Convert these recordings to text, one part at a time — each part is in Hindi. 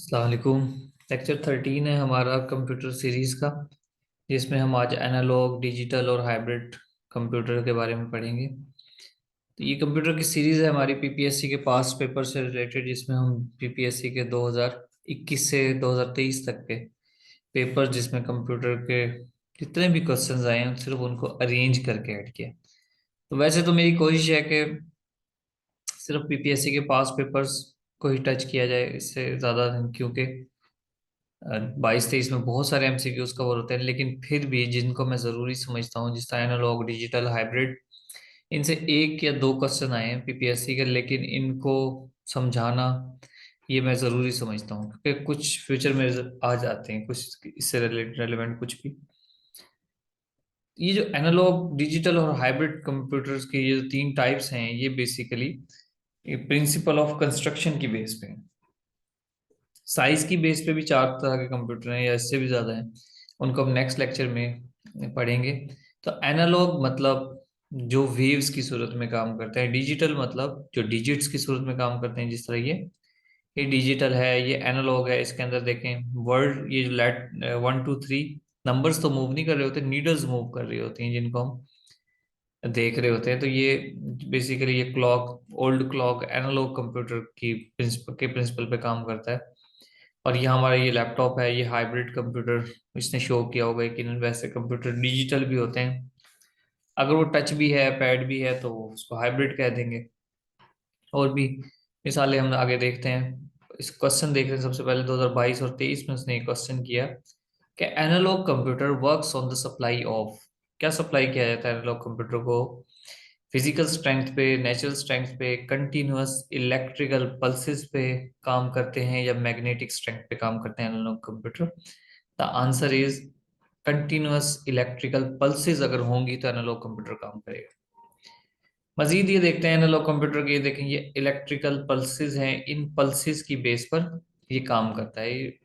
अस्सलाम वालेकुम। लेक्चर 13 है हमारा कंप्यूटर सीरीज का, जिसमें हम आज एनालॉग, डिजिटल और हाइब्रिड कंप्यूटर के बारे में पढ़ेंगे। तो ये कंप्यूटर की सीरीज है हमारी पीपीएससी के पास पेपर से रिलेटेड, जिसमें हम पीपीएससी के 2021 से 2023 तक के पेपर, जिसमें कंप्यूटर के जितने भी क्वेश्चंस आए हैं सिर्फ उनको अरेंज करके ऐड किया। तो वैसे तो मेरी कोशिश है कि सिर्फ पीपीएससी के पास पेपर्स को ही टच किया जाए, इससे ज़्यादा नहीं, क्योंकि 22-23 में बहुत सारे एमसीक्यूज कवर होते हैं, लेकिन फिर भी जिनको मैं ज़रूरी समझता हूँ, जिस तरह एनालॉग, डिजिटल, हाइब्रिड, इनसे एक या दो क्वेश्चन आए हैं पीपीएससी के, लेकिन इनको समझाना ये मैं ज़रूरी समझता हूँ, क्योंकि कुछ फ्यूचर में आ जाते हैं, कुछ इससे रेलेवेंट कुछ भी। ये जो एनालॉग, डिजिटल और हाइब्रिड कंप्यूटर्स के ये जो तीन टाइप्स हैं, ये बेसिकली प्रिंसिपल ऑफ कंस्ट्रक्शन की बेस पे हैं। साइज की बेस पे भी चार तरह के कंप्यूटर हैं या इससे भी ज्यादा हैं, उनको हम नेक्स्ट लेक्चर में पढ़ेंगे। तो एनालॉग मतलब जो वेव्स की सूरत में काम करते हैं, डिजिटल मतलब जो डिजिट्स की सूरत में काम करते हैं, जिस तरह ये डिजिटल है, ये एनालॉग है। इसके अंदर देखें वर्ड, ये जो लेट 1 2 3 नंबर्स तो मूव नहीं कर रहे होते, नीडल्स मूव कर रही होती हैं, जिनको हम देख रहे होते हैं। तो ये बेसिकली ये clock, old clock analog computer की प्रिंसिपल पे काम करता है। और ये हमारा ये लैपटॉप है, ये हाइब्रिड कंप्यूटर, इसने शो किया होगा कि वैसे कंप्यूटर डिजिटल भी होते हैं, अगर वो टच भी है, पैड भी है, तो उसको हाइब्रिड कह देंगे। और भी मिसालें हम आगे देखते हैं। इस क्वेश्चन देखते हैं सबसे पहले, 2022 और 23 में उसने एक क्वेश्चन किया कि analog computer works on the supply of. क्या सप्लाई किया जाता है एनालॉग कंप्यूटर को? फिजिकल स्ट्रेंथ पे, नेचुरल स्ट्रेंथ पे, कंटिन्यूअस इलेक्ट्रिकल पल्सेस पे काम करते हैं, या मैग्नेटिक स्ट्रेंथ पे काम करते हैं analog computer? The answer is continuous electrical pulses अगर होंगी तो एनालॉग कंप्यूटर काम करेगा। मजीद ये देखते हैं एनालॉग कंप्यूटर के, ये देखें ये इलेक्ट्रिकल पल्सेस हैं, इन पल्सेस की बेस पर ये काम करता है, ये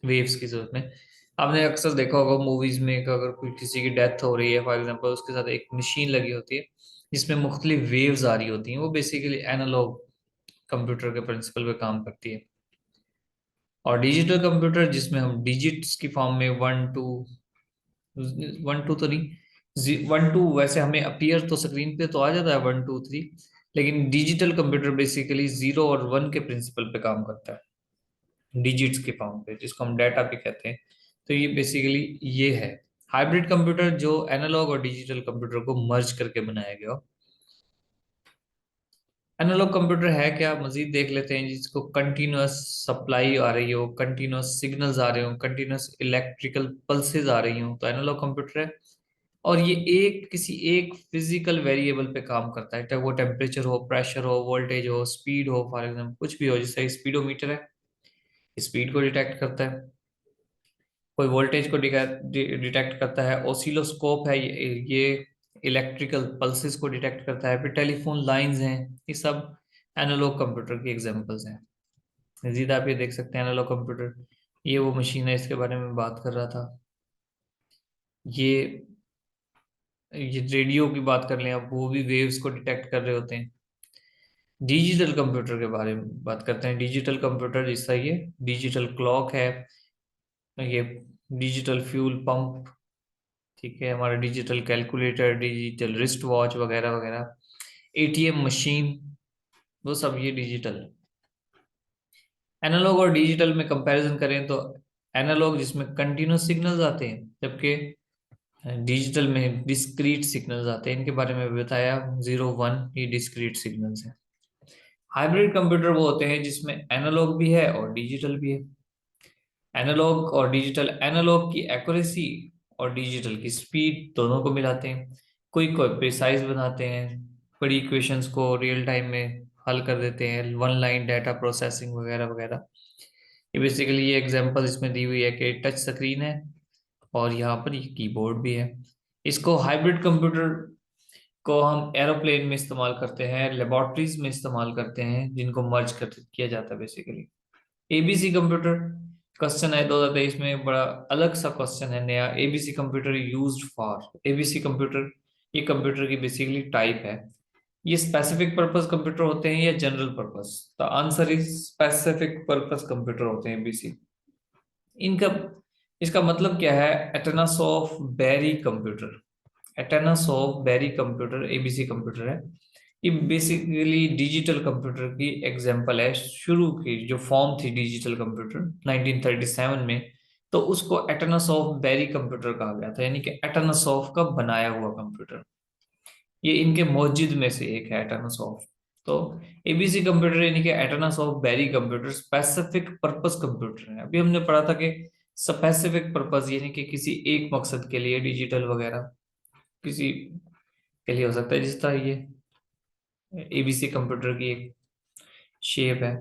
वेव्स की सूरत में। आपने अक्सर देखा होगा मूवीज में कि अगर कोई किसी की डेथ हो रही है फॉर एग्जांपल, उसके साथ एक मशीन लगी होती है जिसमें मुख्तलिफ वेव्स आ रही होती हैं, वो बेसिकली एनालॉग कंप्यूटर के प्रिंसिपल पे काम करती है। और डिजिटल कंप्यूटर जिसमें हम डिजिट्स की फॉर्म में 1 2, 1 2 तो नहीं, 1 2 वैसे हमें अपीयर तो स्क्रीन पे तो आ जाता है 1 2 3, लेकिन डिजिटल कंप्यूटर बेसिकली 0 और 1 के प्रिंसिपल पे काम करता है, डिजिट्स के फॉर्म पे, जिसको हम डाटा भी कहते हैं। तो ये बेसिकली ये है हाइब्रिड कंप्यूटर, जो एनालॉग और डिजिटल कंप्यूटर को मर्ज करके बनाया गया हो। एनालॉग कंप्यूटर है क्या, मजीद देख लेते हैं। जिसको कंटिन्यूअस सप्लाई आ रही हो, कंटिन्यूअस सिग्नल्स आ रहे हो, कंटिन्यूअस इलेक्ट्रिकल पल्सेस आ रही हो, तो एनालॉग कंप्यूटर है। और ये एक किसी एक फिजिकल वेरिएबल पे काम करता है, चाहे वो टेम्परेचर हो, प्रेशर हो, वोल्टेज हो, स्पीड हो, फॉर एग्जाम्पल कुछ भी हो। जैसे स्पीडोमीटर है, स्पीड को डिटेक्ट करता है। कोई वोल्टेज को डिटेक्ट करता है। ओसिलोस्कोप है, ये इलेक्ट्रिकल पल्सेस को डिटेक्ट करता है। फिर टेलीफोन लाइंस हैं, ये सब एनालॉग कंप्यूटर की एग्जांपल्स हैं। मजीद आप ये देख सकते हैं एनालॉग कंप्यूटर, ये वो मशीन है, इसके बारे में बात कर रहा था। ये रेडियो की बात कर लें अब, वो भी वेव्स को डिटेक्ट कर रहे होते हैं। डिजिटल कंप्यूटर के बारे में बात करते हैं। डिजिटल कंप्यूटर जैसा ये डिजिटल क्लॉक है, ये डिजिटल फ्यूल पंप, ठीक है, हमारा digital calculator, digital wrist watch वगैरह वगैरह, एटीएम मशीन, वो सब ये डिजिटल है। एनालॉग और डिजिटल में कंपैरिजन करें तो एनालॉग जिसमें कंटिन्यूस सिग्नल्स आते हैं, जबकि डिजिटल में डिस्क्रीट सिग्नल्स आते हैं। इनके बारे में भी बताया, 0 1 ये डिस्क्रीट सिग्नल्स हैं। हाइब्रिड कंप्यूटर वो होते हैं जिसमें एनालॉग भी है और डिजिटल भी है। एनालॉग और डिजिटल, एनालॉग की एक्यूरेसी और डिजिटल की स्पीड दोनों को मिलाते हैं, क्विक और प्रिसाइज बनाते हैं, बड़ी इक्वेशंस को रियल टाइम में हल कर देते हैं, वन लाइन डाटा प्रोसेसिंग वगैरह वगैरह। ये बेसिकली ये एग्जांपल इसमें दी हुई है कि टच स्क्रीन है और यहाँ पर ये कीबोर्ड भी है। इसको हाइब्रिड कंप्यूटर को हम एरोप्लेन में इस्तेमाल करते हैं, लेबोरेटरीज में इस्तेमाल करते हैं, जिनको मर्ज कर किया जाता है बेसिकली। एबीसी कंप्यूटर क्वेश्चन है 2023 में, बड़ा अलग सा क्वेश्चन है नया। ABC computer used for, ABC computer ये कंप्यूटर की बेसिकली टाइप है। ये स्पेसिफिक पर्पस कंप्यूटर होते हैं या general purpose? The answer is specific purpose computer होते हैं एबीसी। इनका इसका मतलब क्या है? Atanasoff Berry computer. Atanasoff Berry computer ABC computer है। ये बेसिकली डिजिटल कंप्यूटर की एग्जांपल है। शुरू की जो फॉर्म थी डिजिटल कंप्यूटर 1937 में, तो उसको एटनस ऑफ बैरी कंप्यूटर कहा गया था, यानी कि एटनस ऑफ का बनाया हुआ कंप्यूटर। ये इनके मौजूद में से एक है एटनस ऑफ। तो एबीसी कंप्यूटर यानी कि Atanasoff Berry computer specific purpose computer है। अभी हमने पढ़ा था कि स्पेसिफिक पर्पस यानी कि किसी एक मकसद के लिए, डिजिटल वगैरह किसी के लिए हो सकता है, जिस तरह ये एबीसी कंप्यूटर की एक शेप है।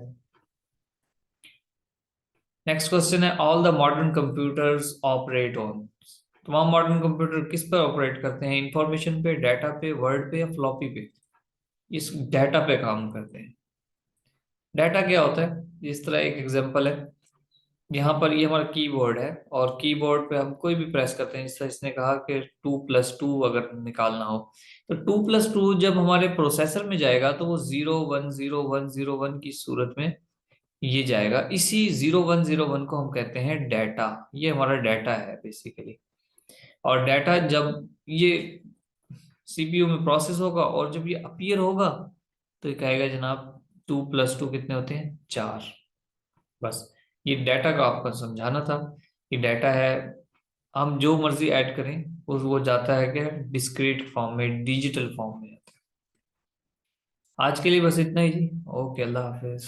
नेक्स्ट क्वेश्चन है, all the modern computers operate on. तमाम मॉडर्न कंप्यूटर किस पर ऑपरेट करते हैं? इंफॉर्मेशन पे, डाटा पे, वर्ड पे या फ्लॉपी पे? इस डाटा पे काम करते हैं। डाटा क्या होता है? इस तरह एक एग्जांपल है, यहाँ पर ये हमारा कीबोर्ड है और कीबोर्ड पे हम कोई भी प्रेस करते हैं। जैसे इसने कहा कि 2+2 अगर निकालना हो, तो 2+2 जब हमारे प्रोसेसर में जाएगा तो वो 0 1 0 1 0 1 की सूरत में ये जाएगा। इसी 0 1 0 1 को हम कहते हैं डाटा। ये हमारा डाटा है बेसिकली। और डाटा जब ये सीपीयू में प्रोसेस होगा और जब ये अपीयर होगा तो ये कहेगा जनाब 2+2 कितने होते हैं? 4। बस ये डाटा का आपको समझाना था। ये डाटा है, हम जो मर्जी ऐड करें उस वो जाता है क्या? डिस्क्रीट फॉर्म में, डिजिटल फॉर्म में जाता है। आज के लिए बस इतना ही जी। ओके, अल्लाह हाफिज।